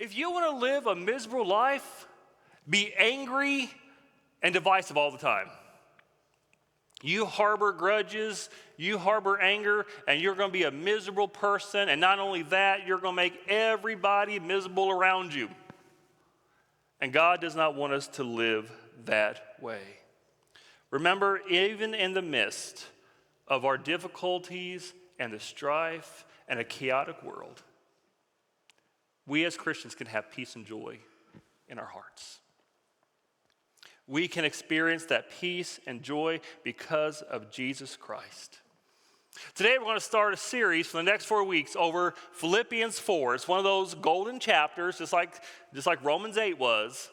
If you want to live a miserable life, be angry and divisive all the time. You harbor grudges, you harbor anger, and you're going to be a miserable person. And not only that, you're going to make everybody miserable around you. And God does not want us to live that way. Remember, even in the midst of our difficulties and the strife and a chaotic world, we as Christians can have peace and joy in our hearts. We can experience that peace and joy because of Jesus Christ. Today we're going to start a series for the next 4 weeks over Philippians 4. It's one of those golden chapters, just like Romans 8 was,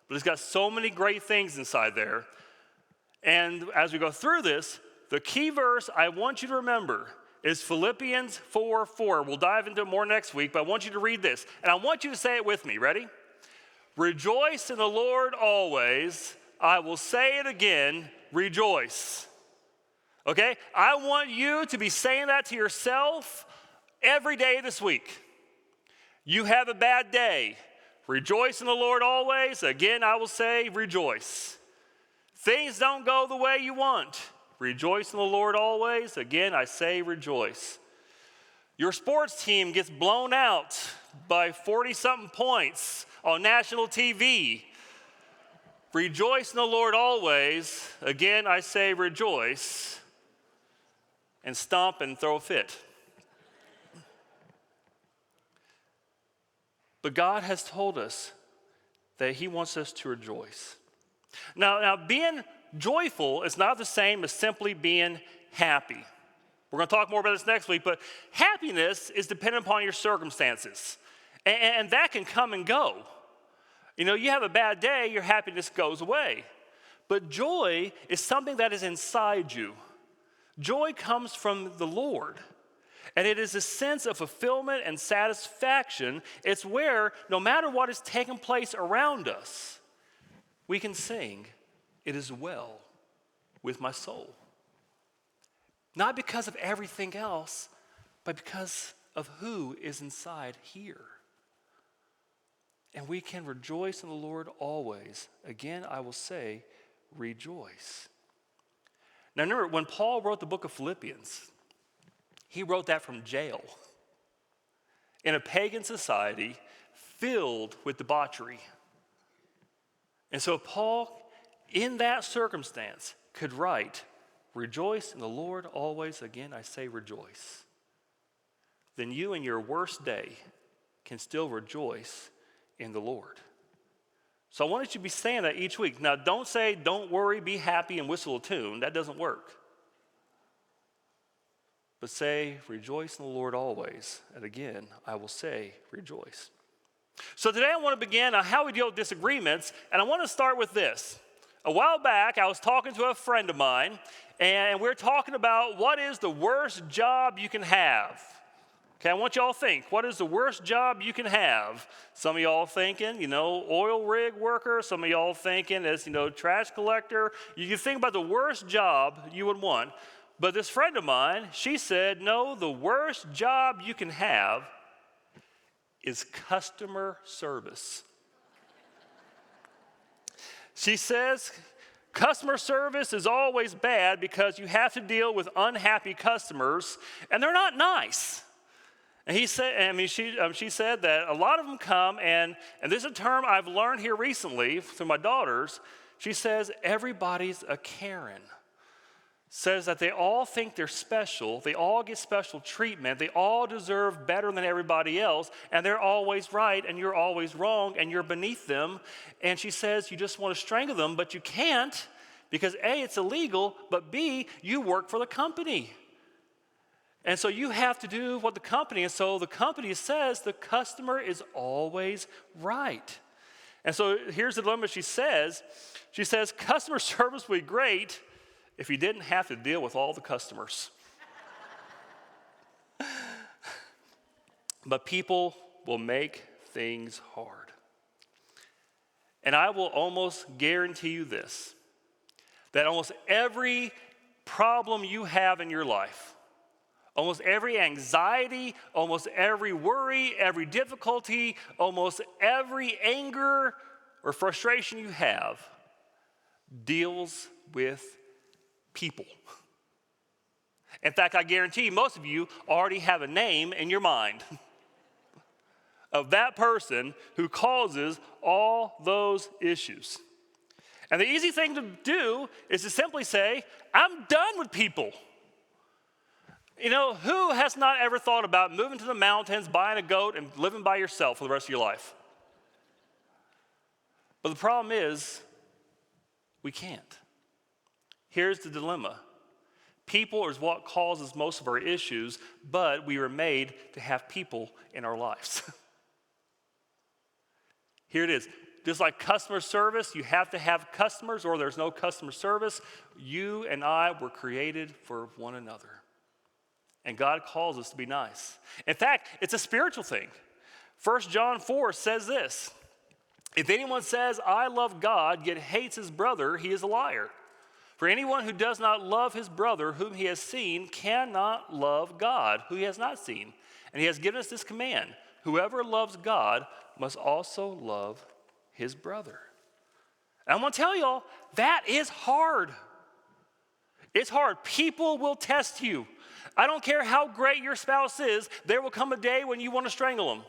but it's got so many great things inside there. And as we go through this, the key verse I want you to remember is Philippians 4:4. We'll dive into it more next week, but I want you to read this. And I want you to say it with me. Ready? Rejoice in the Lord always. I will say it again, rejoice. Okay? I want you to be saying that to yourself every day this week. You have a bad day. Rejoice in the Lord always. Again, I will say rejoice. Things don't go the way you want. Rejoice in the Lord always. Again, I say rejoice. Your sports team gets blown out by 40-something points on national TV. Rejoice in the Lord always. Again, I say rejoice. And stomp and throw a fit. But God has told us that he wants us to rejoice. Now being joyful is not the same as simply being happy. We're going to talk more about this next week, but happiness is dependent upon your circumstances. And that can come and go. You know, you have a bad day, your happiness goes away. But joy is something that is inside you. Joy comes from the Lord. And it is a sense of fulfillment and satisfaction. It's where, no matter what is taking place around us, we can sing, "It is well with my soul." Not because of everything else, but because of who is inside here. And we can rejoice in the Lord always. Again, I will say, rejoice. Now remember, when Paul wrote the book of Philippians, he wrote that from jail in a pagan society filled with debauchery. And so Paul, in that circumstance, could write, "Rejoice in the Lord always." Again, I say rejoice. Then you in your worst day can still rejoice in the Lord. So I wanted you to be saying that each week. Now don't say, "Don't worry, be happy," and whistle a tune. That doesn't work. But say, "Rejoice in the Lord always." And again, I will say rejoice. So today I want to begin on how we deal with disagreements, and I want to start with this. A while back, I was talking to a friend of mine, and we were talking about what is the worst job you can have. Okay, I want y'all to think, what is the worst job you can have? Some of y'all thinking, oil rig worker. Some of y'all thinking as, trash collector. You can think about the worst job you would want. But this friend of mine, she said, no, the worst job you can have is customer service. She says, customer service is always bad because you have to deal with unhappy customers, and they're not nice. And she said that a lot of them come, and this is a term I've learned here recently through my daughters. She says everybody's a Karen. Says that they all think they're special, they all get special treatment, they all deserve better than everybody else, and they're always right, and you're always wrong, and you're beneath them. And she says you just want to strangle them, but you can't, because A, it's illegal, but B, you work for the company. And so you have to do what the company, and so the company says the customer is always right. And so here's the dilemma she says, customer service would be great if you didn't have to deal with all the customers. But people will make things hard. And I will almost guarantee you this, that almost every problem you have in your life, Almost every anxiety, almost every worry, every difficulty, almost every anger or frustration you have deals with people. In fact, I guarantee most of you already have a name in your mind of that person who causes all those issues. And the easy thing to do is to simply say, I'm done with people. You know, who has not ever thought about moving to the mountains, buying a goat, and living by yourself for the rest of your life? But the problem is, we can't. Here's the dilemma. People is what causes most of our issues, but we were made to have people in our lives. Here it is. Just like customer service, you have to have customers or there's no customer service. You and I were created for one another. And God calls us to be nice. In fact, it's a spiritual thing. 1 John 4 says this. If anyone says, I love God, yet hates his brother, he is a liar. For anyone who does not love his brother whom he has seen cannot love God, who he has not seen. And he has given us this command. Whoever loves God must also love his brother. And I'm going to tell y'all, that is hard. It's hard. People will test you. I don't care how great your spouse is, there will come a day when you want to strangle them.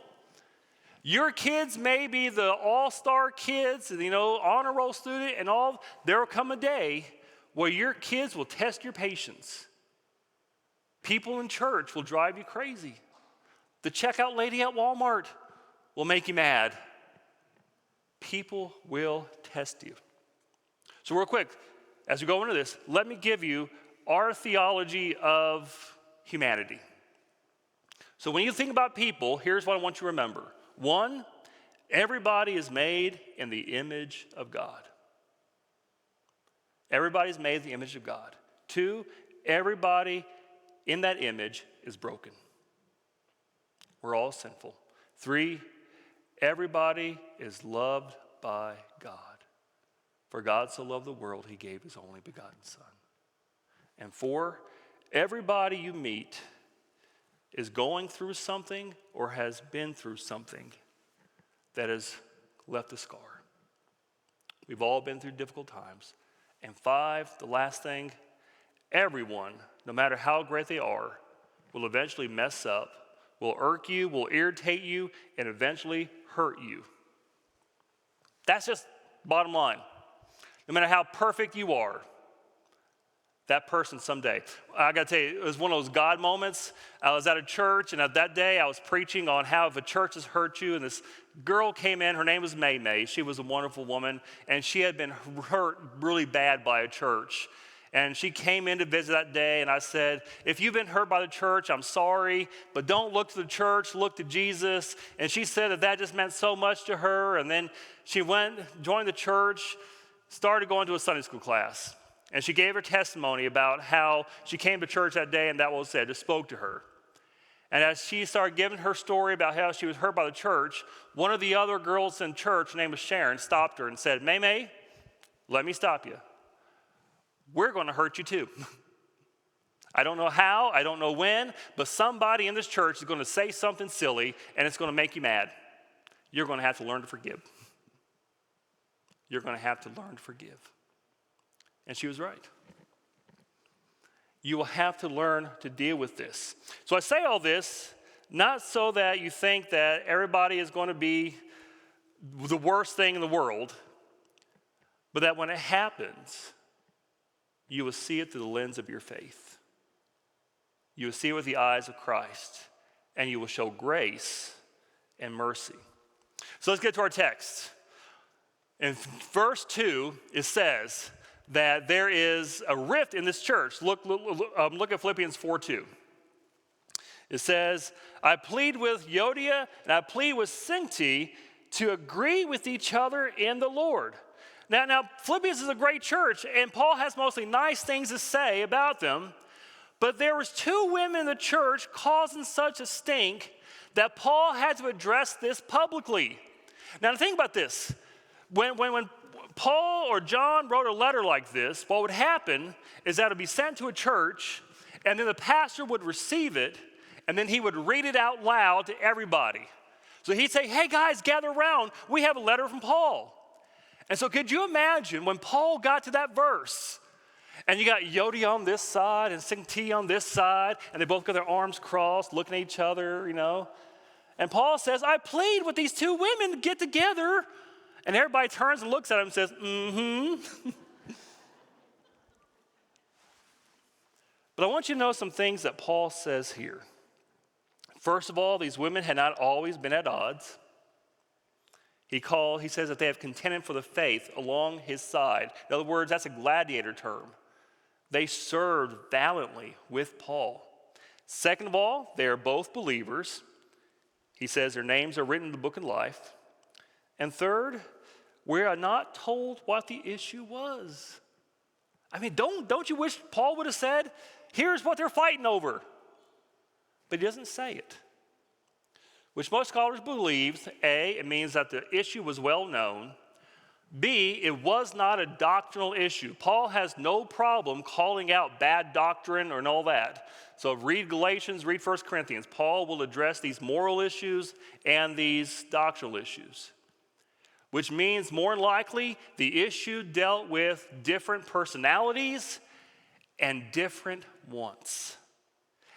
Your kids may be the all-star kids, honor roll student and all. There will come a day where your kids will test your patience. People in church will drive you crazy. The checkout lady at Walmart will make you mad. People will test you. So real quick, as we go into this, let me give you our theology of humanity. So when you think about people, here's what I want you to remember. 1, everybody is made in the image of God. Everybody's made in the image of God. 2, everybody in that image is broken. We're all sinful. 3, everybody is loved by God. For God so loved the world, he gave his only begotten Son. And 4, everybody you meet is going through something or has been through something that has left a scar. We've all been through difficult times. And 5, the last thing, everyone, no matter how great they are, will eventually mess up, will irk you, will irritate you, and eventually hurt you. That's just bottom line. No matter how perfect you are, that person someday. I got to tell you, it was one of those God moments. I was at a church, and at that day, I was preaching on how if a church has hurt you, and this girl came in. Her name was May May. She was a wonderful woman, and she had been hurt really bad by a church. And she came in to visit that day, and I said, if you've been hurt by the church, I'm sorry, but don't look to the church, look to Jesus. And she said that just meant so much to her, and then she went, joined the church, started going to a Sunday school class. And she gave her testimony about how she came to church that day and that was said, just spoke to her. And as she started giving her story about how she was hurt by the church, one of the other girls in church, her name was Sharon, stopped her and said, May May, let me stop you. We're going to hurt you too. I don't know how, I don't know when, but somebody in this church is going to say something silly and it's going to make you mad. You're going to have to learn to forgive. You're going to have to learn to forgive. And she was right. You will have to learn to deal with this. So I say all this, not so that you think that everybody is going to be the worst thing in the world, but that when it happens, you will see it through the lens of your faith. You will see it with the eyes of Christ, and you will show grace and mercy. So let's get to our text. In verse 2, it says that there is a rift in this church. Look at Philippians 4:2. It says, I plead with Euodia and I plead with Syntyche to agree with each other in the Lord. Now, Philippians is a great church, and Paul has mostly nice things to say about them, but there was 2 women in the church causing such a stink that Paul had to address this publicly. Now, think about this. When Paul or John wrote a letter like this, what would happen is that it would be sent to a church, And then the pastor would receive it, and then he would read it out loud to everybody. So he'd say, hey guys, gather around. We have a letter from Paul. And so could you imagine when Paul got to that verse, and you got Yodi on this side and Sing T on this side, and they both got their arms crossed, looking at each other, you know. And Paul says, I plead with these two women to get together. And everybody turns and looks at him and says, mm-hmm. But I want you to know some things that Paul says here. First of all, these women had not always been at odds. He says that they have contended for the faith along his side. In other words, that's a gladiator term. They served valiantly with Paul. Second of all, they are both believers. He says their names are written in the book of life. And third, we are not told what the issue was. I mean, don't you wish Paul would have said, here's what they're fighting over? But he doesn't say it. Which most scholars believe, A, it means that the issue was well known. B, it was not a doctrinal issue. Paul has no problem calling out bad doctrine or all that. So read Galatians, read 1 Corinthians. Paul will address these moral issues and these doctrinal issues. Which means more than likely the issue dealt with different personalities and different wants.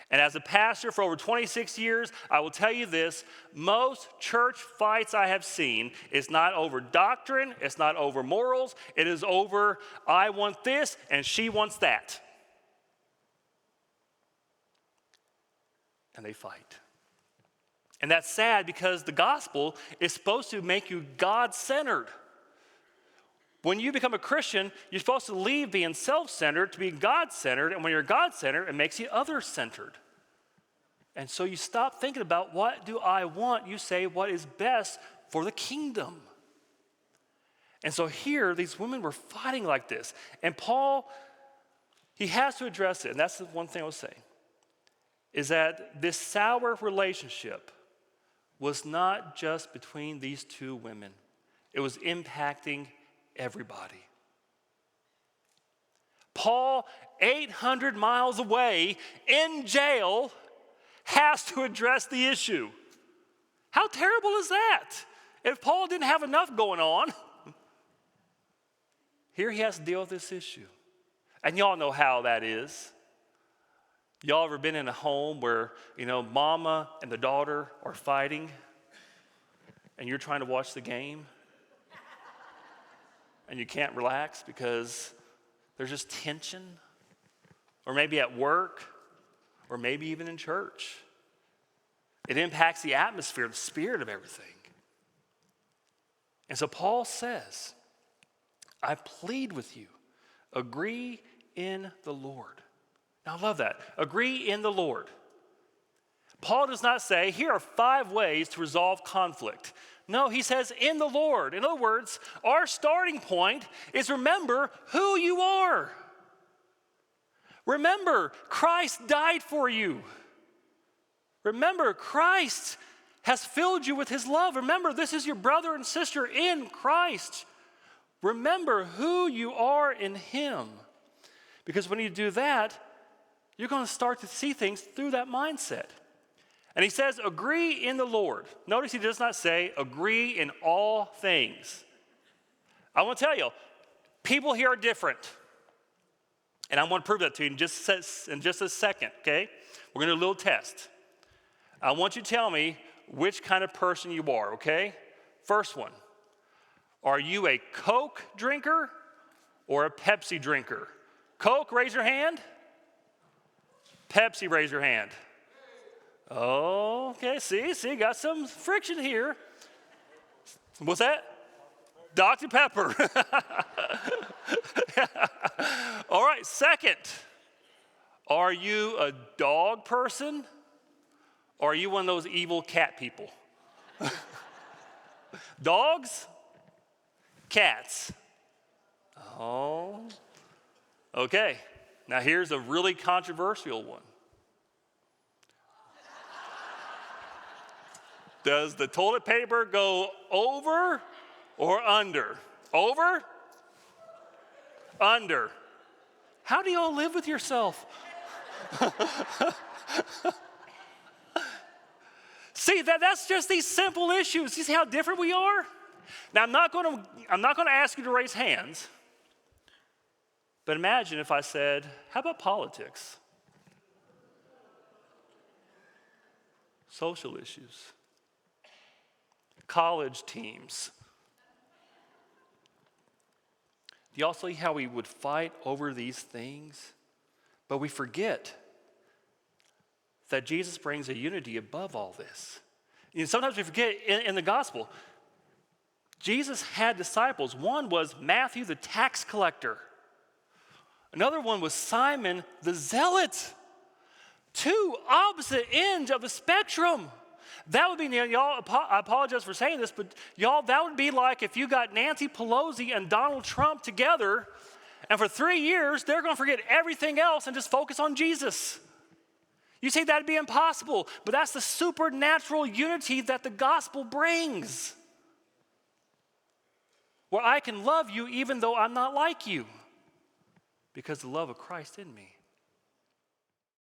And as a pastor for over 26 years, I will tell you this, most church fights I have seen is not over doctrine, it's not over morals, it is over I want this and she wants that. And they fight. And that's sad because the gospel is supposed to make you God-centered. When you become a Christian, you're supposed to leave being self-centered to be God-centered, and when you're God-centered, it makes you other-centered. And so you stop thinking about what do I want, you say what is best for the kingdom. And so here, these women were fighting like this. And Paul, he has to address it, and that's the one thing I was saying, is that this sour relationship was not just between these two women. It was impacting everybody. Paul, 800 miles away in jail, has to address the issue. How terrible is that? If Paul didn't have enough going on, here he has to deal with this issue. And y'all know how that is. Y'all ever been in a home where, mama and the daughter are fighting and you're trying to watch the game and you can't relax because there's just tension? Or maybe at work, or maybe even in church. It impacts the atmosphere, the spirit of everything. And so Paul says, I plead with you, agree in the Lord. Now I love that. Agree in the Lord. Paul does not say, here are 5 ways to resolve conflict. No, he says, in the Lord. In other words, our starting point is remember who you are. Remember, Christ died for you. Remember, Christ has filled you with his love. Remember, this is your brother and sister in Christ. Remember who you are in him. Because when you do that, you're going to start to see things through that mindset. And he says, agree in the Lord. Notice he does not say, agree in all things. I want to tell you, people here are different. And I want to prove that to you in just a second, okay? We're going to do a little test. I want you to tell me which kind of person you are, okay? First one, are you a Coke drinker or a Pepsi drinker? Coke, raise your hand. Pepsi, raise your hand. Oh, okay, see, got some friction here. What's that? Dr. Pepper. All right, second, are you a dog person or are you one of those evil cat people? Dogs? Cats? Oh, okay. Now here's a really controversial one. Does the toilet paper go over or under? Over? Under. How do y'all live with yourself? See, that's just these simple issues. You see how different we are? Now, I'm not going to ask you to raise hands, but imagine if I said, how about politics? Social issues, college teams. Do y'all see how we would fight over these things? But we forget that Jesus brings a unity above all this. You know, sometimes we forget in the gospel, Jesus had disciples. One was Matthew the tax collector. Another one was Simon the zealot. Two opposite ends of the spectrum. That would be, y'all, I apologize for saying this, but y'all, that would be like if you got Nancy Pelosi and Donald Trump together, and for 3 years, they're going to forget everything else and just focus on Jesus. You say that'd be impossible, but that's the supernatural unity that the gospel brings. Where I can love you even though I'm not like you, because the love of Christ in me.